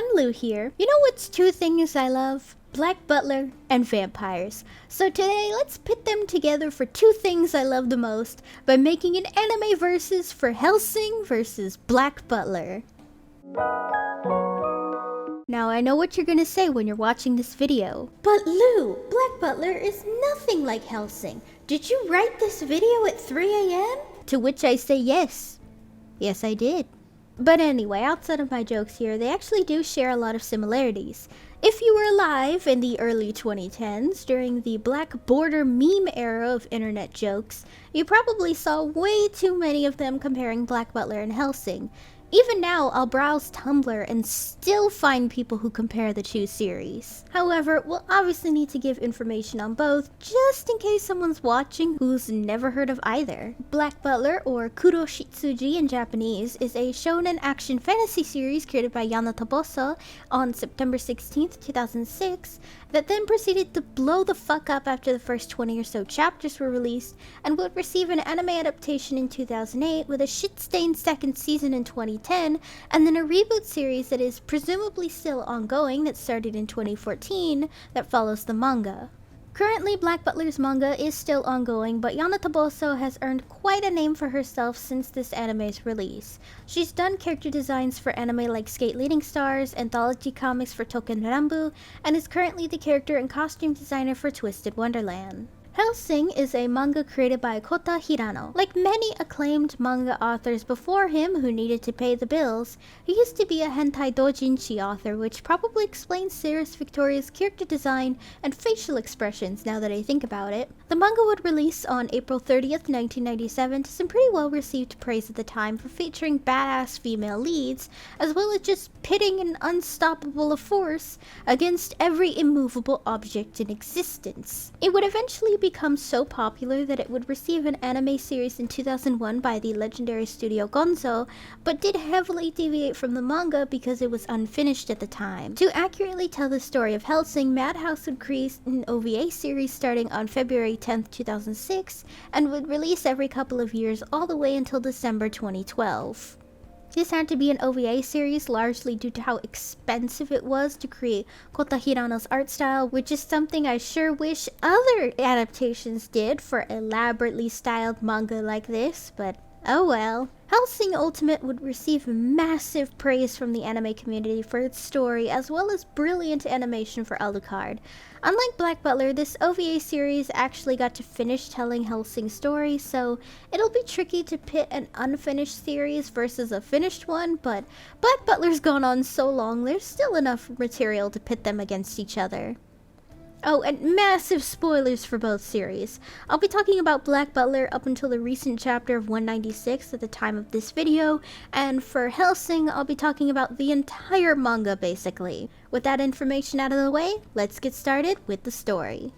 everyone, Lou here. You know what's two things I love? Black Butler and vampires. So today, let's pit them together for two things I love the most by making an anime versus for Hellsing versus Black Butler. Now, I know what you're gonna say when you're watching this video. But Lou, Black Butler is nothing like Hellsing. Did you write this video at 3 AM? To which I say yes. Yes, I did. But anyway, outside of my jokes here, they actually do share a lot of similarities. If you were alive in the early 2010s, during the Black Border meme era of internet jokes, you probably saw way too many of them comparing Black Butler and Hellsing. Even now, I'll browse Tumblr and still find people who compare the two series. However, we'll obviously need to give information on both, just in case someone's watching who's never heard of either. Black Butler, or Kuroshitsuji in Japanese, is a shonen action fantasy series created by Yanatabosa on September 16th, 2006, that then proceeded to blow the fuck up after the first 20 or so chapters were released, and would receive an anime adaptation in 2008 with a shit-stained second season in 2010, and then a reboot series that is presumably still ongoing that started in 2014 that follows the manga. Currently, Black Butler's manga is still ongoing, but Yanatabosa has earned quite a name for herself since this anime's release. She's done character designs for anime like Skate Leading Stars, anthology comics for Token Rambu, and is currently the character and costume designer for Twisted Wonderland. Hellsing is a manga created by Kota Hirano. Like many acclaimed manga authors before him who needed to pay the bills, he used to be a hentai doujinshi author, which probably explains Sarah's Victoria's character design and facial expressions now that I think about it. The manga would release on April 30th, 1997 to some pretty well received praise at the time for featuring badass female leads, as well as just pitting an unstoppable force against every immovable object in existence. It would eventually become so popular that it would receive an anime series in 2001 by the legendary studio Gonzo, but did heavily deviate from the manga because it was unfinished at the time. To accurately tell the story of Hellsing, Madhouse would create an OVA series starting on February 10th, 2006, and would release every couple of years all the way until December 2012. This had to be an OVA series largely due to how expensive it was to create Kota Hirano's art style, which is something I sure wish other adaptations did for elaborately styled manga like this, but oh well. Hellsing Ultimate would receive massive praise from the anime community for its story, as well as brilliant animation for Alucard. Unlike Black Butler, this OVA series actually got to finish telling Hellsing's story, so it'll be tricky to pit an unfinished series versus a finished one, but Black Butler's gone on so long, there's still enough material to pit them against each other. Oh, and massive spoilers for both series. I'll be talking about Black Butler up until the recent chapter of 196 at the time of this video, and for Hellsing, I'll be talking about the entire manga basically. With that information out of the way, let's get started with the story.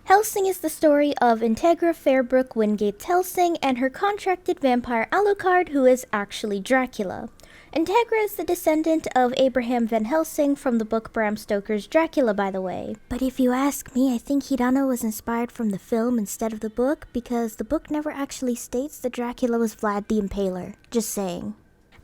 Hellsing is the story of Integra Fairbrook Wingate Hellsing and her contracted vampire Alucard, who is actually Dracula. Integra is the descendant of Abraham Van Helsing from the book Bram Stoker's Dracula, by the way. But if you ask me, I think Hirano was inspired from the film instead of the book, because the book never actually states that Dracula was Vlad the Impaler. Just saying.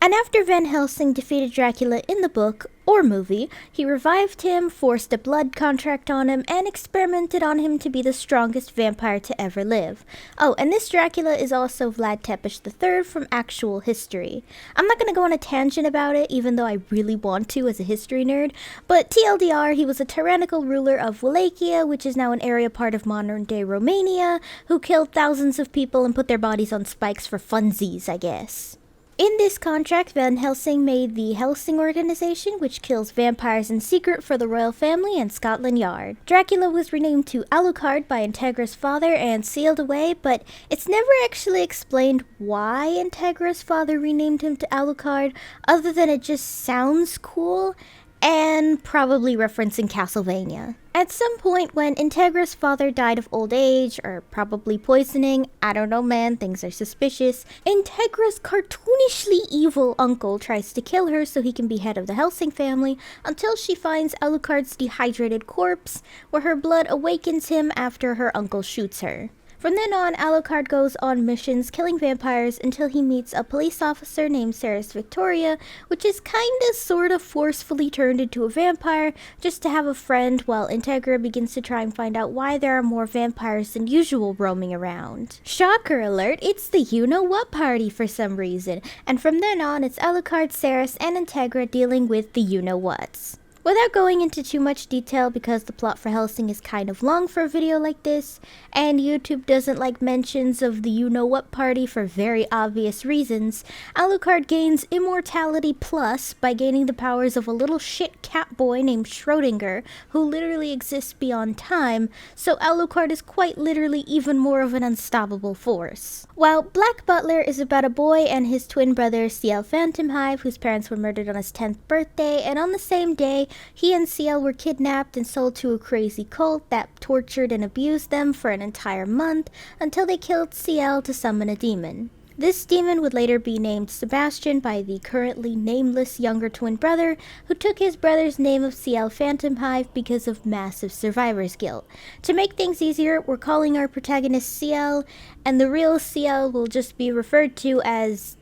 And after Van Helsing defeated Dracula in the book, or movie, he revived him, forced a blood contract on him, and experimented on him to be the strongest vampire to ever live. Oh, and this Dracula is also Vlad Tepes III from actual history. I'm not gonna go on a tangent about it, even though I really want to as a history nerd, but TLDR, he was a tyrannical ruler of Wallachia, which is now an area part of modern-day Romania, who killed thousands of people and put their bodies on spikes for funsies, I guess. In this contract, Van Helsing made the Hellsing organization, which kills vampires in secret for the royal family and Scotland Yard. Dracula was renamed to Alucard by Integra's father and sealed away, but it's never actually explained why Integra's father renamed him to Alucard, other than it just sounds cool, and probably referencing Castlevania. At some point when Integra's father died of old age, or probably poisoning, I don't know man, things are suspicious, Integra's cartoonishly evil uncle tries to kill her so he can be head of the Hellsing family until she finds Alucard's dehydrated corpse, where her blood awakens him after her uncle shoots her. From then on, Alucard goes on missions killing vampires until he meets a police officer named Ceres Victoria, which is kinda sorta forcefully turned into a vampire just to have a friend, while Integra begins to try and find out why there are more vampires than usual roaming around. Shocker alert, it's the you-know-what party for some reason, and from then on it's Alucard, Ceres, and Integra dealing with the you-know-whats. Without going into too much detail, because the plot for Hellsing is kind of long for a video like this, and YouTube doesn't like mentions of the you-know-what party for very obvious reasons, Alucard gains immortality plus by gaining the powers of a little shit cat boy named Schrodinger, who literally exists beyond time, so Alucard is quite literally even more of an unstoppable force. While Black Butler is about a boy and his twin brother CL Phantomhive, whose parents were murdered on his 10th birthday, and on the same day, he and CL were kidnapped and sold to a crazy cult that tortured and abused them for an entire month until they killed CL to summon a demon. This demon would later be named Sebastian by the currently nameless younger twin brother, who took his brother's name of CL Phantomhive because of massive survivor's guilt. To make things easier, we're calling our protagonist CL, and the real CL will just be referred to as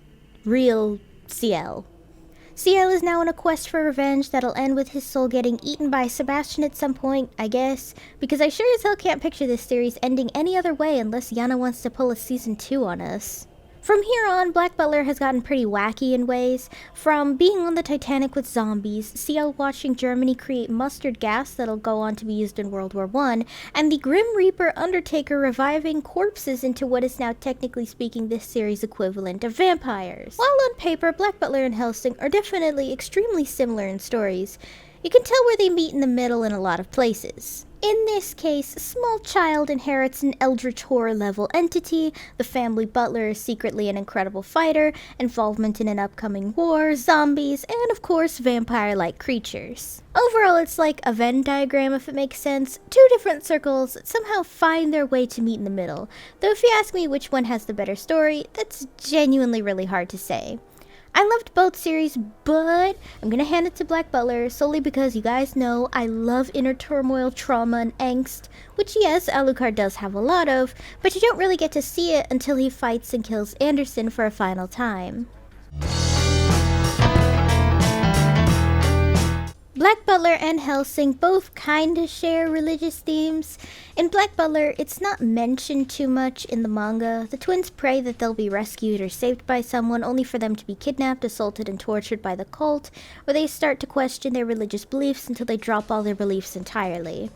real CL. CL is now on a quest for revenge that'll end with his soul getting eaten by Sebastian at some point, I guess, because I sure as hell can't picture this series ending any other way unless Yana wants to pull a season 2 on us. From here on, Black Butler has gotten pretty wacky in ways, from being on the Titanic with zombies, CL watching Germany create mustard gas that'll go on to be used in World War I, and the Grim Reaper Undertaker reviving corpses into what is now technically speaking this series' equivalent of vampires. While on paper, Black Butler and Hellsing are definitely extremely similar in stories, you can tell where they meet in the middle in a lot of places. In this case, a small child inherits an eldritch horror-level entity, the family butler is secretly an incredible fighter, involvement in an upcoming war, zombies, and of course vampire-like creatures. Overall, it's like a Venn diagram, if it makes sense. Two different circles that somehow find their way to meet in the middle, though if you ask me which one has the better story, that's genuinely really hard to say. I loved both series, but I'm gonna hand it to Black Butler solely because you guys know I love inner turmoil, trauma, and angst, which yes, Alucard does have a lot of, but you don't really get to see it until he fights and kills Anderson for a final time. Black Butler and Hellsing both kinda share religious themes. In Black Butler, it's not mentioned too much in the manga. The twins pray that they'll be rescued or saved by someone, only for them to be kidnapped, assaulted, and tortured by the cult, where they start to question their religious beliefs until they drop all their beliefs entirely.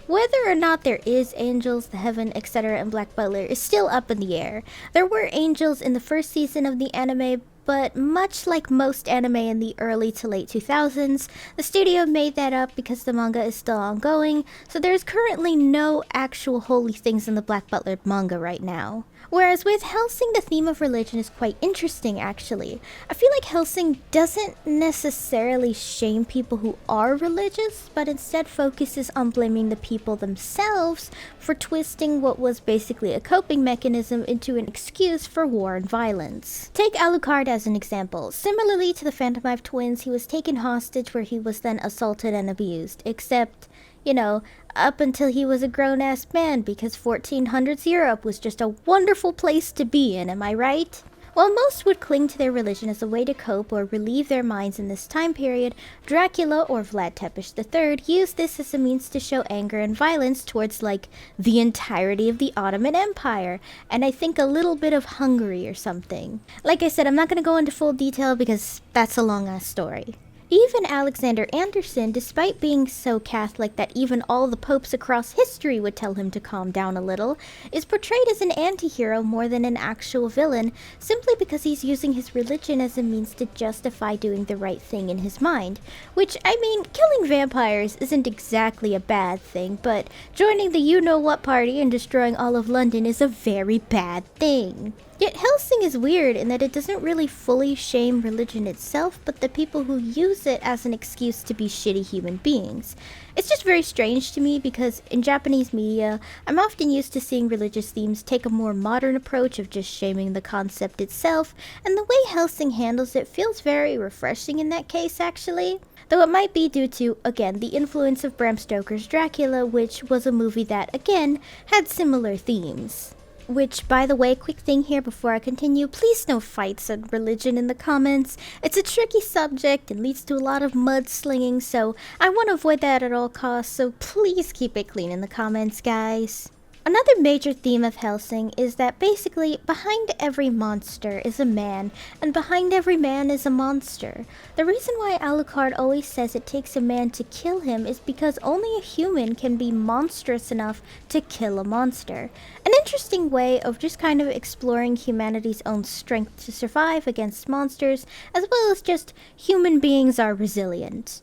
Whether or not there is angels, the heaven, etc. in Black Butler is still up in the air. There were angels in the first season of the anime, but much like most anime in the early to late 2000s, the studio made that up because the manga is still ongoing, so there's currently no actual holy things in the Black Butler manga right now. Whereas with Hellsing, the theme of religion is quite interesting, actually. I feel like Hellsing doesn't necessarily shame people who are religious, but instead focuses on blaming the people themselves for twisting what was basically a coping mechanism into an excuse for war and violence. Take Alucard as an example. Similarly to the Phantomhive twins, he was taken hostage where he was then assaulted and abused, except, you know, up until he was a grown-ass man, because 1400s Europe was just a wonderful place to be in, am I right? While most would cling to their religion as a way to cope or relieve their minds in this time period, Dracula, or Vlad Tepes III, used this as a means to show anger and violence towards, like, the entirety of the Ottoman Empire, and I think a little bit of Hungary or something. Like I said, I'm not going to go into full detail because that's a long-ass story. Even Alexander Anderson, despite being so Catholic that even all the popes across history would tell him to calm down a little, is portrayed as an anti-hero more than an actual villain, simply because he's using his religion as a means to justify doing the right thing in his mind. Which, I mean, killing vampires isn't exactly a bad thing, but joining the you-know-what party and destroying all of London is a very bad thing. Yet Hellsing is weird in that it doesn't really fully shame religion itself, but the people who use it as an excuse to be shitty human beings. It's just very strange to me because in Japanese media, I'm often used to seeing religious themes take a more modern approach of just shaming the concept itself, and the way Hellsing handles it feels very refreshing in that case, actually. though it might be due to, again, the influence of Bram Stoker's Dracula, which was a movie that, again, had similar themes. Which, by the way, quick thing here before I continue, please no fights on religion in the comments. It's a tricky subject and leads to a lot of mudslinging, so I want to avoid that at all costs, so please keep it clean in the comments, guys. Another major theme of Hellsing is that basically behind every monster is a man, and behind every man is a monster. The reason why Alucard always says it takes a man to kill him is because only a human can be monstrous enough to kill a monster. An interesting way of just kind of exploring humanity's own strength to survive against monsters, as well as just human beings are resilient.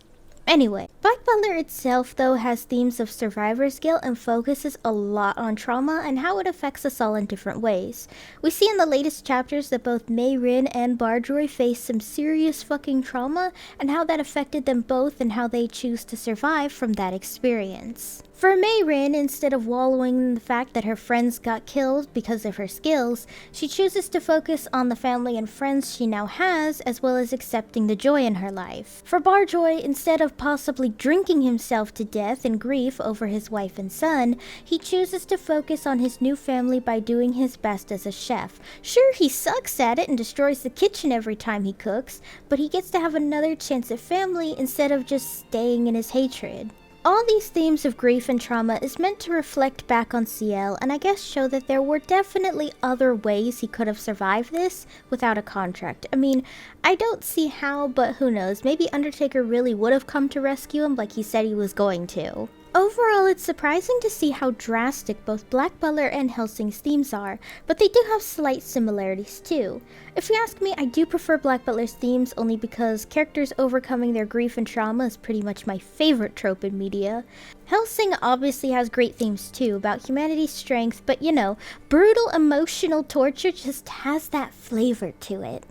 Anyway, Black Butler itself though has themes of survivor's guilt and focuses a lot on trauma and how it affects us all in different ways. We see in the latest chapters that both Mei Rin and Barjoy face some serious fucking trauma and how that affected them both and how they choose to survive from that experience. For Mei Rin, instead of wallowing in the fact that her friends got killed because of her skills, she chooses to focus on the family and friends she now has, as well as accepting the joy in her life. For Barjoy, instead of possibly drinking himself to death in grief over his wife and son, he chooses to focus on his new family by doing his best as a chef. Sure, he sucks at it and destroys the kitchen every time he cooks, but he gets to have another chance at family instead of just staying in his hatred. All these themes of grief and trauma is meant to reflect back on CL and I guess show that there were definitely other ways he could have survived this without a contract. I mean, I don't see how, but who knows, maybe Undertaker really would have come to rescue him like he said he was going to. Overall, it's surprising to see how drastic both Black Butler and Hellsing's themes are, but they do have slight similarities too. If you ask me, I do prefer Black Butler's themes only because characters overcoming their grief and trauma is pretty much my favorite trope in media. Hellsing obviously has great themes too about humanity's strength, but you know, brutal emotional torture just has that flavor to it.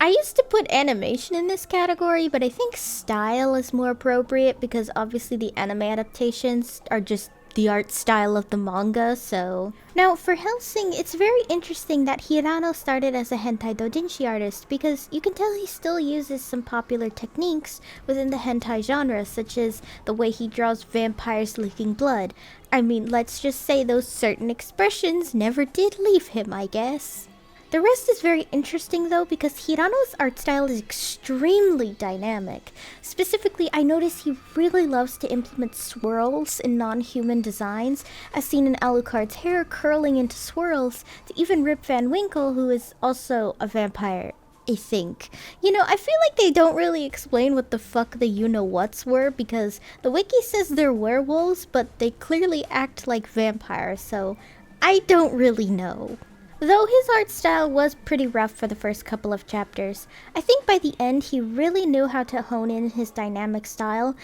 I used to put animation in this category, but I think style is more appropriate because obviously the anime adaptations are just the art style of the manga, so... Now, for Hellsing, it's very interesting that Hirano started as a hentai doujinshi artist because you can tell he still uses some popular techniques within the hentai genre, such as the way he draws vampires licking blood. I mean, let's just say those certain expressions never did leave him, I guess. The rest is very interesting though because Hirano's art style is extremely dynamic. Specifically, I notice he really loves to implement swirls in non-human designs, as seen in Alucard's hair curling into swirls, to even Rip Van Winkle, who is also a vampire, I think. You know, I feel like they don't really explain what the fuck the you-know-whats were because the wiki says they're werewolves, but they clearly act like vampires, so I don't really know. Though his art style was pretty rough for the first couple of chapters, I think by the end he really knew how to hone in his dynamic style,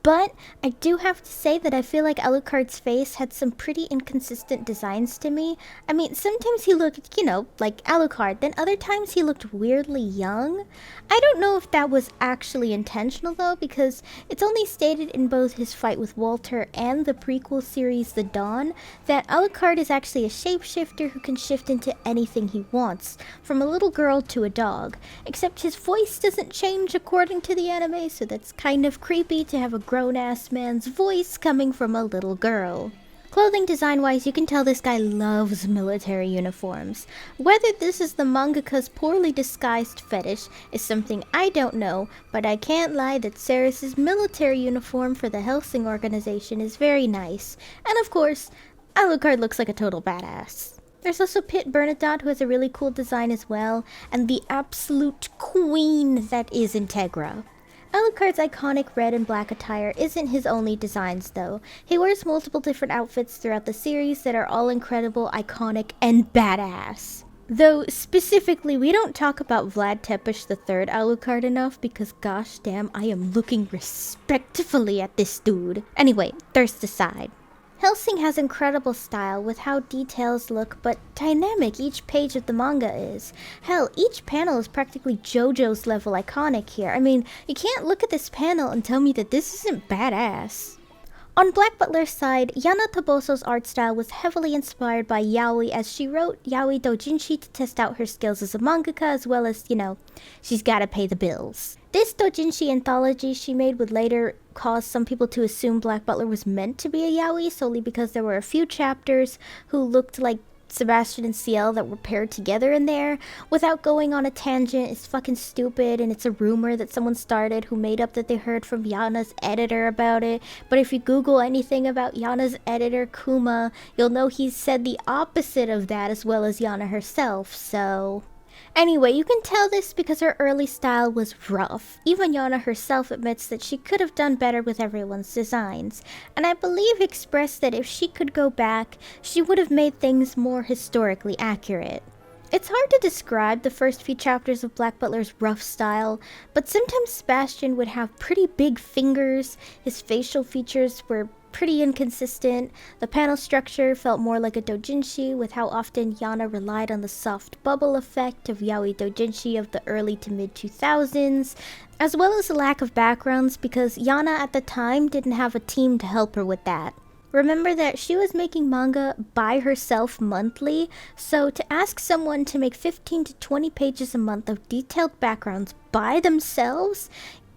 but I do have to say that I feel like Alucard's face had some pretty inconsistent designs to me. I mean, sometimes he looked, you know, like Alucard, then other times he looked weirdly young. I don't know if that was actually intentional though, because it's only stated in both his fight with Walter and the prequel series The Dawn that Alucard is actually a shapeshifter who can shift into anything he wants, from a little girl to a dog. Except his voice doesn't change according to the anime, so that's kind of creepy to have a grown-ass man's voice coming from a little girl. Clothing design-wise, you can tell this guy loves military uniforms. Whether this is the mangaka's poorly disguised fetish is something I don't know, but I can't lie that Ceres's military uniform for the Hellsing organization is very nice. And of course, Alucard looks like a total badass. There's also Pit Bernadotte, who has a really cool design as well, and the absolute queen that is Integra. Alucard's iconic red and black attire isn't his only designs though. He wears multiple different outfits throughout the series that are all incredible, iconic, and badass. Though, specifically, we don't talk about Vlad Tepes III Alucard enough because gosh damn, I am looking respectfully at this dude. Anyway, thirst aside. Hellsing has incredible style with how details look, but dynamic each page of the manga is. Hell, each panel is practically JoJo's level iconic here. I mean, you can't look at this panel and tell me that this isn't badass. On Black Butler's side, Yana Toboso's art style was heavily inspired by yaoi, as she wrote yaoi doujinshi to test out her skills as a mangaka, as well as, she's gotta pay the bills. This doujinshi anthology she made would later cause some people to assume Black Butler was meant to be a yaoi solely because there were a few chapters who looked like Sebastian and Ciel that were paired together in there. Without going on a tangent, it's fucking stupid, and it's a rumor that someone started who made up that they heard from Yana's editor about it. But if you Google anything about Yana's editor, Kuma, you'll know he's said the opposite of that, as well as Yana herself, so... Anyway, you can tell this because her early style was rough. Even Yana herself admits that she could have done better with everyone's designs, and I believe expressed that if she could go back, she would have made things more historically accurate. It's hard to describe the first few chapters of Black Butler's rough style, but sometimes Sebastian would have pretty big fingers, his facial features were pretty inconsistent, the panel structure felt more like a doujinshi with how often Yana relied on the soft bubble effect of yaoi doujinshi of the early to mid 2000s, as well as a lack of backgrounds because Yana at the time didn't have a team to help her with that. Remember that she was making manga by herself monthly, so to ask someone to make 15 to 20 pages a month of detailed backgrounds by themselves,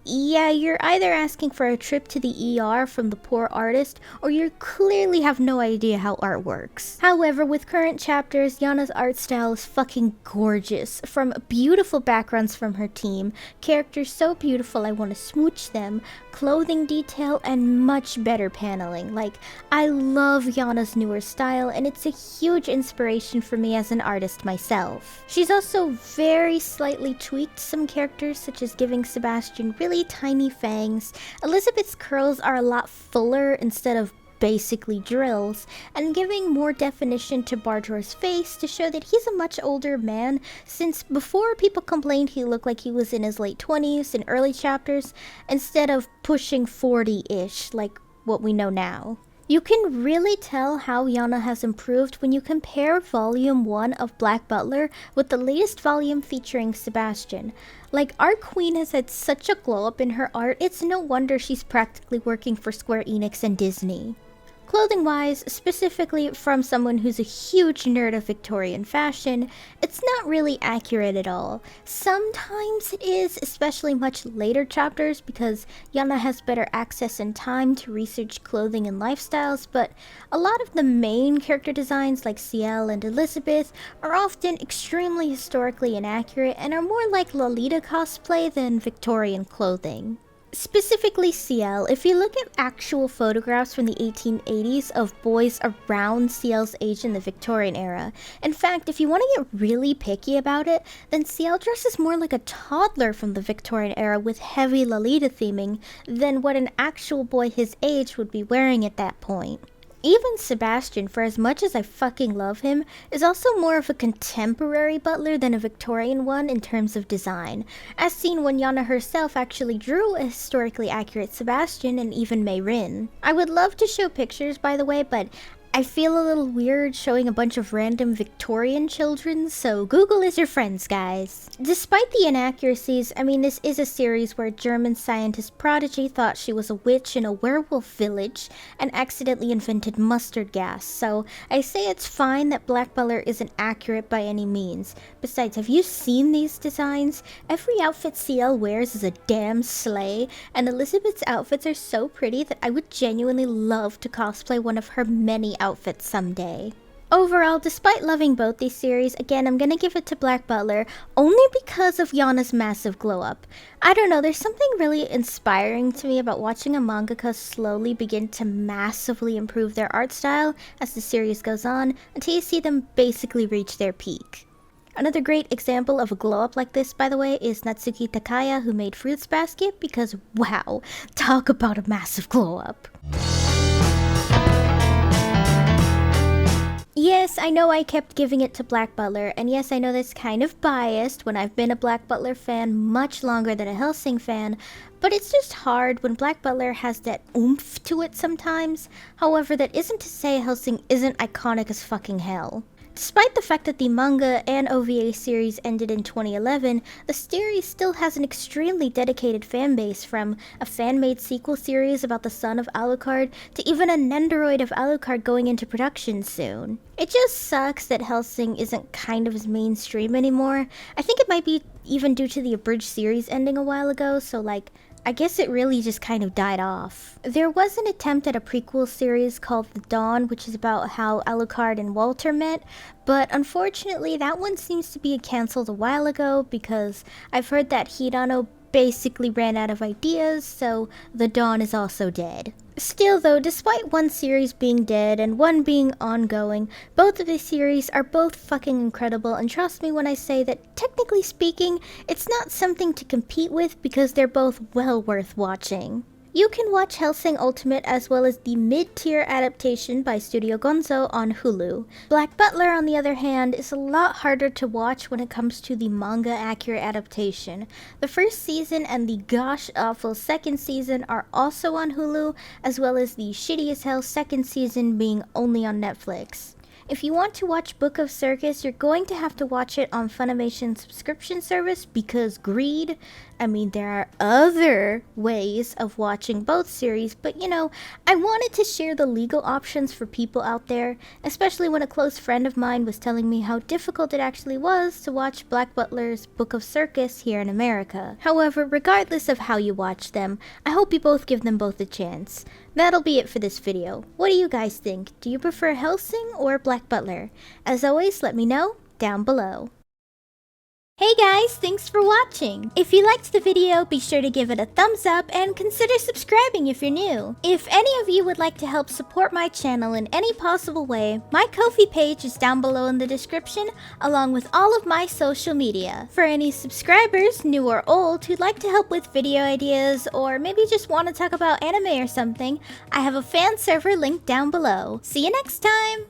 yeah, you're either asking for a trip to the ER from the poor artist, or you clearly have no idea how art works. However, with current chapters, Yana's art style is fucking gorgeous. From beautiful backgrounds from her team, characters so beautiful I want to smooch them, clothing detail, and much better paneling. Like, I love Yana's newer style, and it's a huge inspiration for me as an artist myself. She's also very slightly tweaked some characters, such as giving Sebastian really tiny fangs. Elizabeth's curls are a lot fuller instead of basically drills, and giving more definition to Bardor's face to show that he's a much older man, since before people complained he looked like he was in his late 20s in early chapters, instead of pushing 40-ish like what we know now. You can really tell how Yana has improved when you compare Volume 1 of Black Butler with the latest volume featuring Sebastian. Like, our queen has had such a glow up in her art, it's no wonder she's practically working for Square Enix and Disney. Clothing-wise, specifically from someone who's a huge nerd of Victorian fashion, it's not really accurate at all. Sometimes it is, especially much later chapters, because Yana has better access and time to research clothing and lifestyles, but a lot of the main character designs like Ciel and Elizabeth are often extremely historically inaccurate and are more like Lolita cosplay than Victorian clothing. Specifically Ciel, if you look at actual photographs from the 1880s of boys around Ciel's age in the Victorian era, in fact, if you want to get really picky about it, then Ciel dresses more like a toddler from the Victorian era with heavy Lolita theming than what an actual boy his age would be wearing at that point. Even Sebastian, for as much as I fucking love him, is also more of a contemporary Butler than a Victorian one in terms of design, as seen when Yana herself actually drew a historically accurate Sebastian and even Mayrin. I would love to show pictures, by the way, but I feel a little weird showing a bunch of random Victorian children, so Google is your friends, guys. Despite the inaccuracies, I mean, this is a series where a German scientist prodigy thought she was a witch in a werewolf village and accidentally invented mustard gas, so I say it's fine that Black Butler isn't accurate by any means. Besides, have you seen these designs? Every outfit Ciel wears is a damn slay, and Elizabeth's outfits are so pretty that I would genuinely love to cosplay one of her many outfits someday. Overall, despite loving both these series, again, I'm gonna give it to Black Butler only because of Yana's massive glow up. I don't know, there's something really inspiring to me about watching a mangaka slowly begin to massively improve their art style as the series goes on until you see them basically reach their peak. Another great example of a glow up like this, by the way, is Natsuki Takaya, who made Fruits Basket, because wow, talk about a massive glow up. Yes, I know I kept giving it to Black Butler, and yes, I know that's kind of biased when I've been a Black Butler fan much longer than a Hellsing fan, but it's just hard when Black Butler has that oomph to it sometimes. However, that isn't to say Hellsing isn't iconic as fucking hell. Despite the fact that the manga and OVA series ended in 2011, the series still has an extremely dedicated fanbase, from a fan-made sequel series about the son of Alucard to even a Nendoroid of Alucard going into production soon. It just sucks that Hellsing isn't kind of as mainstream anymore. I think it might be even due to the abridged series ending a while ago, so I guess it really just kind of died off. There was an attempt at a prequel series called The Dawn, which is about how Alucard and Walter met, but unfortunately that one seems to be cancelled a while ago because I've heard that Hirano basically ran out of ideas, so The Dawn is also dead. Still though, despite one series being dead and one being ongoing, both of the series are both fucking incredible, and trust me when I say that technically speaking, it's not something to compete with because they're both well worth watching. You can watch Hellsing Ultimate as well as the mid-tier adaptation by Studio Gonzo on Hulu. Black Butler, on the other hand, is a lot harder to watch when it comes to the manga-accurate adaptation. The first season and the gosh-awful second season are also on Hulu, as well as the shitty as hell second season being only on Netflix. If you want to watch Book of Circus, you're going to have to watch it on Funimation's subscription service because greed. I mean, there are other ways of watching both series, but you know, I wanted to share the legal options for people out there, especially when a close friend of mine was telling me how difficult it actually was to watch Black Butler's Book of Circus here in America. However, regardless of how you watch them, I hope you both give them both a chance. That'll be it for this video. What do you guys think? Do you prefer Hellsing or Black Butler? As always, let me know down below. Hey guys, thanks for watching! If you liked the video, be sure to give it a thumbs up and consider subscribing if you're new. If any of you would like to help support my channel in any possible way, my Ko-fi page is down below in the description, along with all of my social media. For any subscribers, new or old, who'd like to help with video ideas, or maybe just want to talk about anime or something, I have a fan server linked down below. See you next time!